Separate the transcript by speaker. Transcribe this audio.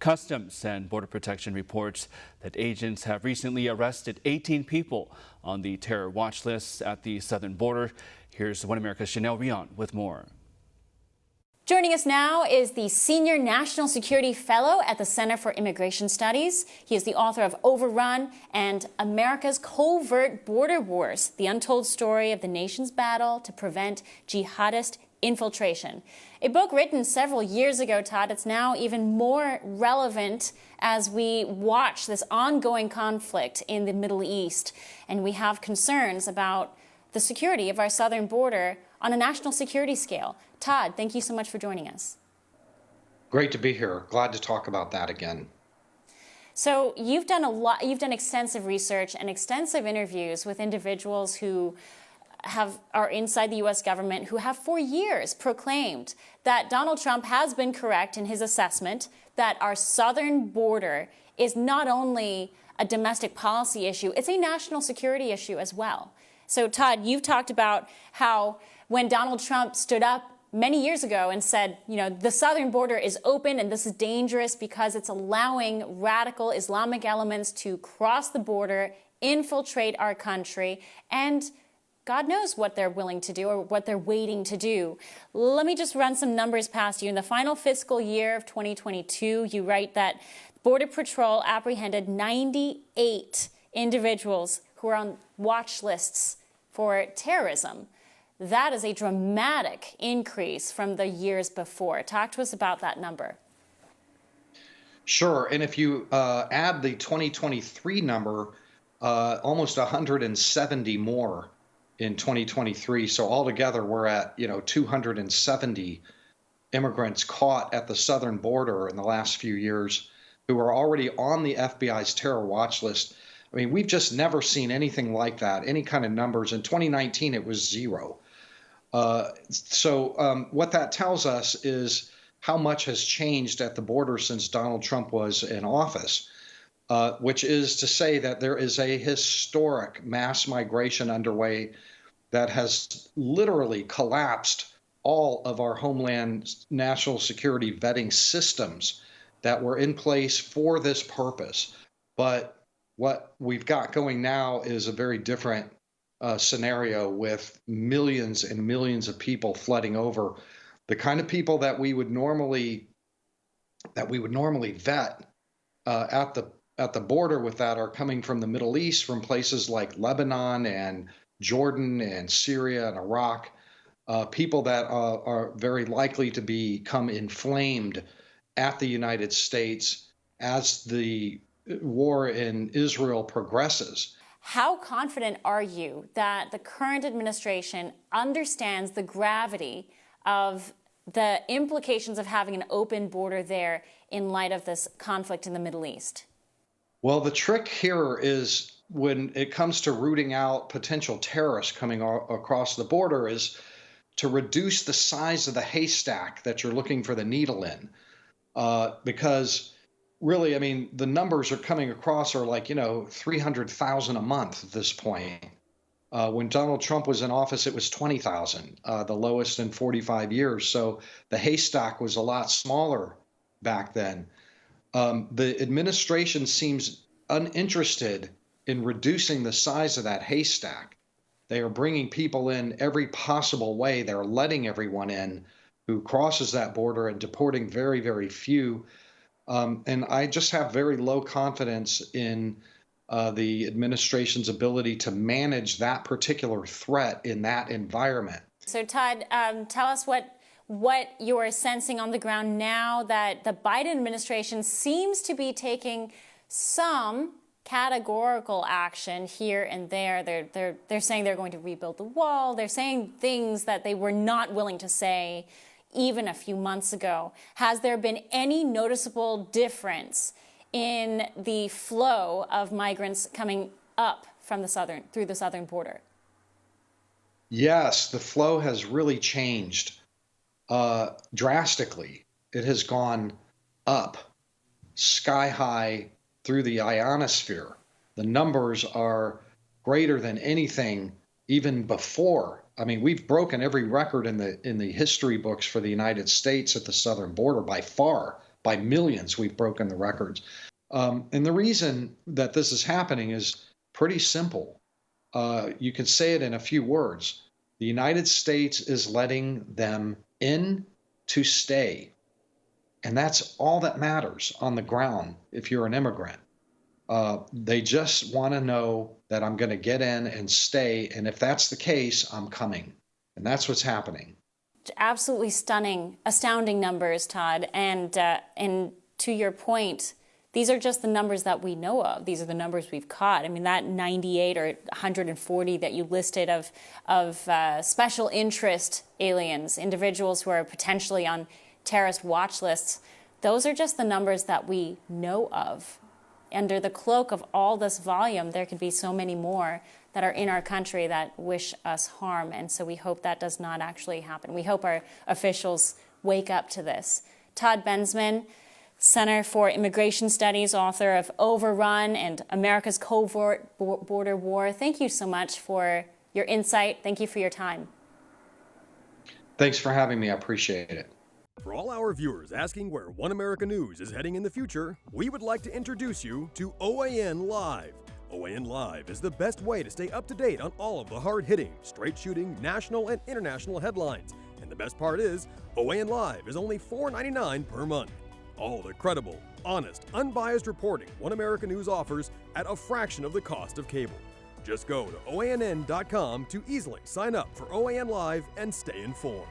Speaker 1: Customs and Border Protection reports that agents have recently arrested 18 people on the terror watch list at the southern border. Here's One America's Chanel Rion with more.
Speaker 2: Joining us now is the Senior National Security Fellow at the Center for Immigration Studies. He is the author of Overrun and America's Covert Border Wars, the untold story of the nation's battle to prevent jihadist infiltration. A book written several years ago, Todd. It's now even more relevant as we watch this ongoing conflict in the Middle East. And we have concerns about the security of our southern border on a national security scale. Todd, thank you so much for joining us.
Speaker 3: Great to be here. Glad to talk about that again.
Speaker 2: So you've done extensive research and extensive interviews with individuals who are inside the U.S. government who have for years proclaimed that Donald Trump has been correct in his assessment that our southern border is not only a domestic policy issue, it's a national security issue as well. So Todd, you've talked about how when Donald Trump stood up many years ago and said, you know, the southern border is open and this is dangerous because it's allowing radical Islamic elements to cross the border, infiltrate our country, and God knows what they're willing to do or what they're waiting to do. Let me just run some numbers past you. In the final fiscal year of 2022, you write that Border Patrol apprehended 98 individuals who are on watch lists for terrorism. That is a dramatic increase from the years before. Talk to us about that number.
Speaker 3: Sure. And if you add the 2023 number, almost 170 more in 2023. So altogether, we're at 270 immigrants caught at the southern border in the last few years who are already on the FBI's terror watch list. I mean, we've just never seen anything like that, any kind of numbers. In 2019, it was zero. So what that tells us is how much has changed at the border since Donald Trump was in office, which is to say that there is a historic mass migration underway that has literally collapsed all of our homeland national security vetting systems that were in place for this purpose. But what we've got going now is a very different scenario with millions and millions of people flooding over. The kind of people that we would normally vet at the border with that are coming from the Middle East, from places like Lebanon and Jordan and Syria and Iraq, people that are very likely to become inflamed at the United States as the war in Israel progresses.
Speaker 2: How confident are you that the current administration understands the gravity of the implications of having an open border there in light of this conflict in the Middle East?
Speaker 3: Well, the trick here is when it comes to rooting out potential terrorists coming across the border is to reduce the size of the haystack that you're looking for the needle in. Because really, I mean, the numbers are coming across are like, 300,000 a month at this point. When Donald Trump was in office, it was 20,000, the lowest in 45 years. So the haystack was a lot smaller back then. The administration seems uninterested in reducing the size of that haystack. They are bringing people in every possible way. They're letting everyone in who crosses that border and deporting very, very few. And I just have very low confidence in the administration's ability to manage that particular threat in that environment.
Speaker 2: So, Todd, tell us what you're sensing on the ground now that the Biden administration seems to be taking some categorical action here and there. They're saying they're going to rebuild the wall. They're saying things that they were not willing to say even a few months ago. Has there been any noticeable difference in the flow of migrants coming up from through the southern border?
Speaker 3: Yes, the flow has really changed drastically. It has gone up, sky high through the ionosphere. The numbers are greater than anything even before. I mean, we've broken every record in the history books for the United States at the southern border by far. by millions, we've broken the records. And the reason that this is happening is pretty simple. You can say it in a few words. The United States is letting them in to stay. And that's all that matters on the ground if you're an immigrant. They just want to know that I'm going to get in and stay. And if that's the case, I'm coming. And that's what's happening.
Speaker 2: Absolutely stunning, astounding numbers, Todd. And to your point, these are just the numbers that we know of. These are the numbers we've caught. I mean, that 98 or 140 that you listed of special interest aliens, individuals who are potentially on terrorist watch lists, those are just the numbers that we know of. Under the cloak of all this volume, there could be so many more that are in our country that wish us harm. And so we hope that does not actually happen. We hope our officials wake up to this. Todd Bensman, Center for Immigration Studies, author of Overrun and America's Covert Border War. Thank you so much for your insight. Thank you for your time.
Speaker 3: Thanks for having me. I appreciate it.
Speaker 4: For all our viewers asking where One America News is heading in the future, we would like to introduce you to OAN Live. OAN Live is the best way to stay up to date on all of the hard-hitting, straight-shooting, national and international headlines. And the best part is, OAN Live is only $4.99 per month. All the credible, honest, unbiased reporting One America News offers at a fraction of the cost of cable. Just go to OANN.com to easily sign up for OAN Live and stay informed.